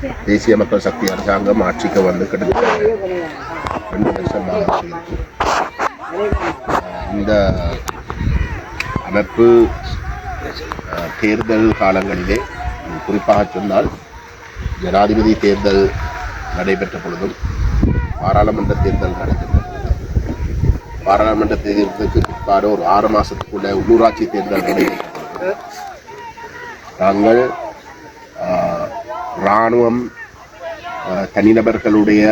தேசிய மக்கள் சக்தி அரசாங்கம் ஆட்சிக்கு வந்து கிட்டத்தட்ட 2 வருஷமாக இந்த அமைப்பு தேர்தல் காலங்களிலே குறிப்பாக சொன்னால் ஜனாதிபதி தேர்தல் நடைபெற்ற பொழுதும் பாராளுமன்ற தேர்தல் நடைபெற்ற பாராளுமன்ற தேர்தலுக்கு பிற்பாடு ஒரு 6 மாதத்துக்குள்ள உள்ளூராட்சி தேர்தல் நடைபெற்ற பொழுது நாங்கள் இராணுவம் தனிநபர்களுடைய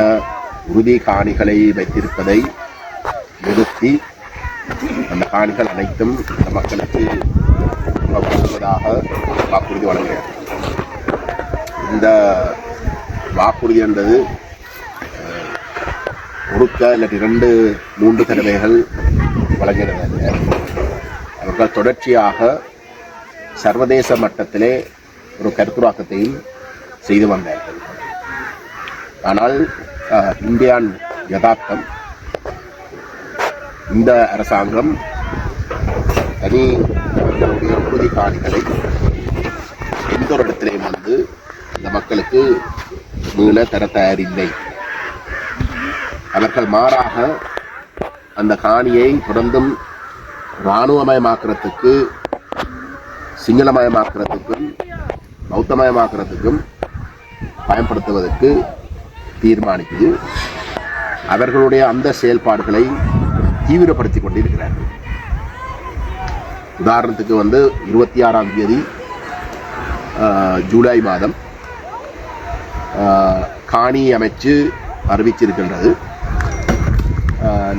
உறுதி காணிகளை வைத்திருப்பதை நிறுத்தி அந்த காணிகள் அனைத்தும் இந்த மக்களுக்கு வழங்குவதாக வாக்குறுதி வழங்குகிறார். இந்த வாக்குறுதி என்பது ஒருக்க இல்லாட்டி 2-3 தடவைகள் வழங்கினதல்ல. அவர்கள் தொடர்ச்சியாக சர்வதேச மட்டத்திலே ஒரு கருத்துராக்கத்தையும் செய்து வந்தார்கள். ஆனால் இந்தியான் யதார்த்தம் இந்த அரசாங்கம் தனி அவர்களுடைய உறுதி காணிகளை எந்த ஒரு இடத்திலேயும் வந்து இந்த மக்களுக்கு மீள தர தயாரில்லை. அவர்கள் மாறாக அந்த காணியை தொடர்ந்தும் இராணுவமயமாக்குறதுக்கு, சிங்களமயமாக்குறதுக்கும் பௌத்தமயமாக்குறதுக்கும் பயன்படுத்துவதற்கு தீர்மானித்து அவர்களுடைய அந்த செயல்பாடுகளை தீவிரப்படுத்திக் கொண்டிருக்கிறார்கள். உதாரணத்துக்கு 26ஆம் தேதி ஜூலை மாதம் காணி அமைச்சு அறிவிச்சிருக்கின்றது.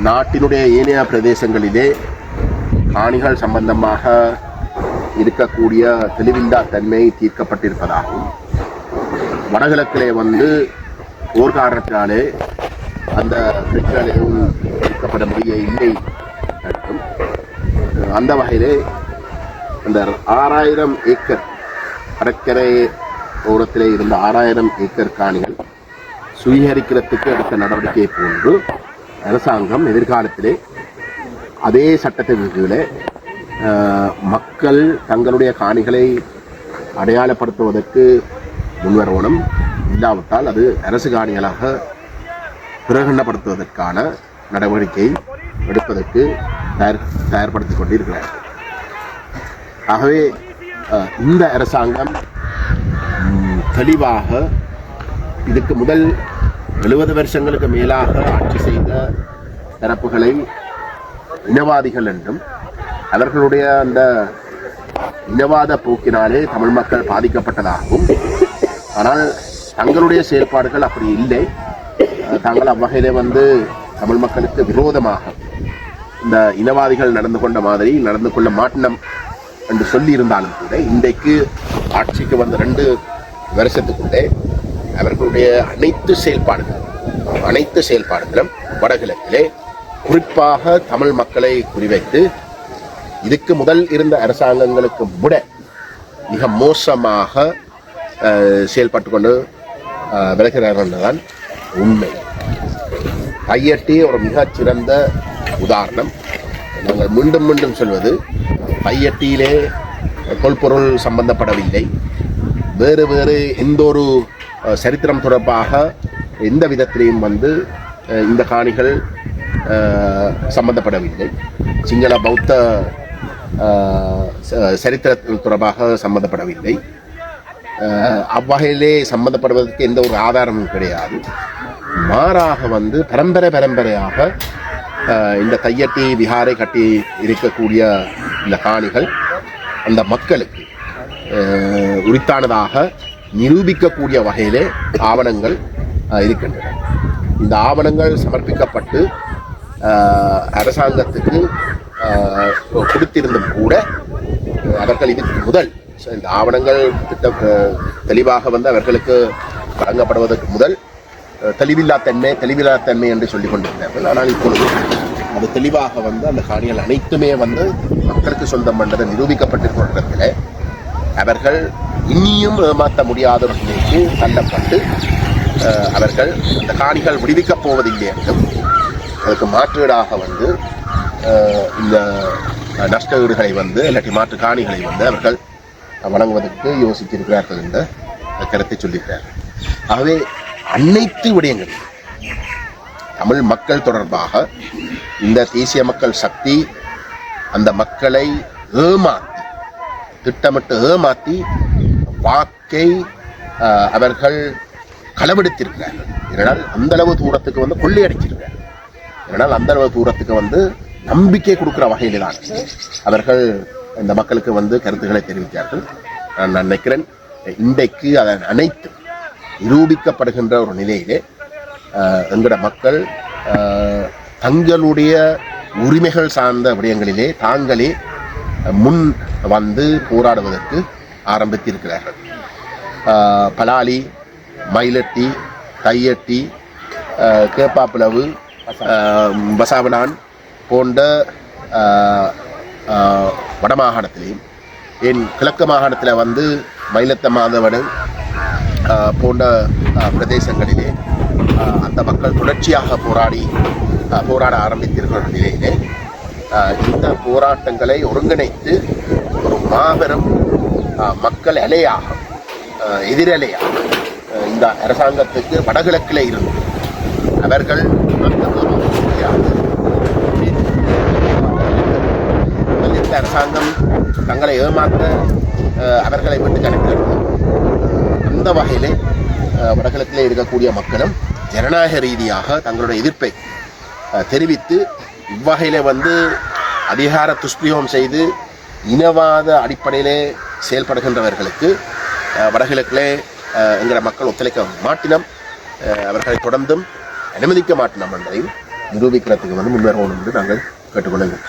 நாட்டினுடைய ஏனைய பிரதேசங்களிலே காணிகள் சம்பந்தமாக இருக்கக்கூடிய தெளிவில்லா தன்மை தீர்க்கப்பட்டிருப்பதாகவும், வடகிழக்கிலே போர் காரணத்தினாலே அந்த பிரச்சனை தீர்க்கப்பட முடிய இல்லை என்றும், அந்த வகையிலே அந்த 6000 ஏக்கர் கடற்கரை ஓரத்திலே இருந்த 6000 ஏக்கர் காணிகள் சுவீகரிக்கிறதுக்கு எடுத்த நடவடிக்கை போன்று அரசாங்கம் எதிர்காலத்திலே அதே சட்டத்தின் கீழே மக்கள் தங்களுடைய காணிகளை அடையாளப்படுத்துவதற்கு முன்வரணும். இல்லாவிட்டால் அது அரசு காணிகளாக பிரகடனப்படுத்துவதற்கான நடவடிக்கை எடுப்பதற்கு தயார்படுத்திக் கொண்டிருக்கிறார்கள். ஆகவே இந்த அரசாங்கம் தெளிவாக இதுக்கு முதல் 70 வருஷங்களுக்கு மேலாக ஆட்சி செய்த தரப்புகளை இனவாதிகள் என்றும், அவர்களுடைய அந்த இனவாத போக்கினாலே தமிழ் மக்கள் பாதிக்கப்பட்டதாகவும், ஆனால் தங்களுடைய செயல்பாடுகள் அப்படி இல்லை. தாங்கள் அவ்வகையிலே தமிழ் மக்களுக்கு விரோதமாக இந்த இனவாதிகள் நடந்து கொண்ட மாதிரி நடந்து கொள்ள மாட்டோம் என்று சொல்லி இருந்தாலும் கூட, இன்றைக்கு ஆட்சிக்கு 2 வருஷத்துக்குள்ளே அவர்களுடைய அனைத்து செயல்பாடுகளும் வடகிழக்கிலே குறிப்பாக தமிழ் மக்களை குறிவைத்து இதுக்கு முதல் இருந்த அரசாங்கங்களுக்கு விட மிக மோசமாக செயல்பட்டு கொண்டு விளக்கிறார்கள் என்றுதான் உண்மை. கையட்டி ஒரு மிகச்சிறந்த உதாரணம். நாங்கள் மீண்டும் மீண்டும் சொல்வது, கையட்டியிலே தொல்பொருள் சம்பந்தப்படவில்லை. வேறு வேறு எந்த ஒரு சரித்திரம் தொடர்பாக எந்த விதத்திலையும் இந்த காணிகள் சம்பந்தப்படவில்லை. சிங்கள பௌத்த சரித்திரத்தின் தொடர்பாக சம்பந்தப்படவில்லை. அவ்வகையிலே சம்பந்தப்படுவதற்கு எந்த ஒரு ஆதாரமும் கிடையாது. மாறாக பரம்பரையாக இந்த தையட்டி விஹாரை கட்டி இருக்கக்கூடிய இந்த காணிகள் அந்த மக்களுக்கு உரித்தானதாக நிரூபிக்கக்கூடிய வகையிலே ஆவணங்கள் இருக்கின்றன. இந்த ஆவணங்கள் சமர்ப்பிக்கப்பட்டு அரசாங்கத்துக்கு கொடுத்திருந்தும் கூட அவர்கள் இதுக்கு முதல் இந்த ஆவணங்கள் தெளிவாக அவர்களுக்கு வழங்கப்படுவதற்கு முதல் தெளிவில்லாத்தன்மை என்று சொல்லிக் கொண்டிருந்தார்கள். ஆனால் இப்பொழுது அது தெளிவாக அந்த காணிகள் அனைத்துமே மக்களுக்கு சொந்தம் பண்ணதை நிரூபிக்கப்பட்டிருக்கிற அவர்கள் இன்னியும் ஏமாற்ற முடியாத ஒரு நிலைக்கு தள்ளப்பட்டு அவர்கள் அந்த காணிகள் விடுவிக்கப் போவதில்லை என்றும், அதுக்கு மாற்றீடாக இந்த நஷ்ட ஈடுகளை இல்லாட்டி மாற்று காணிகளை அவர்கள் வழங்குவதற்கு யோசித்திருக்கிறார்கள் என்ற கருத்தை சொல்லியிருக்கிறார்கள். ஆகவே அனைத்து விடயங்கள் தமிழ் மக்கள் தொடர்பாக இந்த தேசிய மக்கள் சக்தி அந்த மக்களை ஏமாற்றி திட்டமிட்டு ஏமாற்றி வாக்கை அவர்கள் களவெடுத்திருக்கிறார்கள். இதனால் அந்த அளவு தூரத்துக்கு வந்து கொள்ளையடிச்சிருக்கிறார்கள். இதனால் அந்த அளவு தூரத்துக்கு வந்து நம்பிக்கை கொடுக்கிற வகையில் தான் அவர்கள் இந்த மக்களுக்கு வந்து கருத்துக்களை தெரிவித்தார்கள். நான் நினைக்கிறேன் இன்றைக்கு அதன் அனைத்து நிரூபிக்கப்படுகின்ற ஒரு நிலையிலே எங்களோட மக்கள் தங்களுடைய உரிமைகள் சார்ந்த விடயங்களிலே தாங்களே முன் வந்து போராடுவதற்கு ஆரம்பித்திருக்கிறார்கள். பலாலி, மயிலட்டி, கையட்டி, கேப்பாப்பிளவு, பசாவலான் போன்ற வடமாகாணத்திலேயும் என் கிழக்கு மாகாணத்தில் வந்து மயிலத்த மாதவன் போன்ற பிரதேசங்களிலே அந்த மக்கள் தொடர்ச்சியாக போராட ஆரம்பித்திருக்கிற நிலையிலே இந்த போராட்டங்களை ஒருங்கிணைத்து ஒரு மாபெரும் மக்கள் அலையாக எதிரலையாக இந்த அரசாங்கத்துக்கு வடகிழக்கில் இருந்து அவர்கள் இந்த அரசாங்கம் தங்களை ஏமாற்ற அவர்களை விட்டு கணக்கிறது. அந்த வகையிலே வடகிழக்கிலே இருக்கக்கூடிய மக்களும் ஜனநாயக ரீதியாக தங்களுடைய எதிர்ப்பை தெரிவித்து இவ்வகையில் வந்து அதிகார துஷ்பிரயோகம் செய்து இனவாத அடிப்படையிலே செயல்படுகின்றவர்களுக்கு வடகிழக்கிலே என்கிற மக்கள் ஒத்துழைக்க மாட்டினம், அவர்களை தொடர்ந்தும் அனுமதிக்க மாட்டினோம் என்பதையும் நிரூபிக்கிறதுக்கு வந்து முன்வரணும் என்று நாங்கள் கேட்டுக்கொள்ளுங்கள்.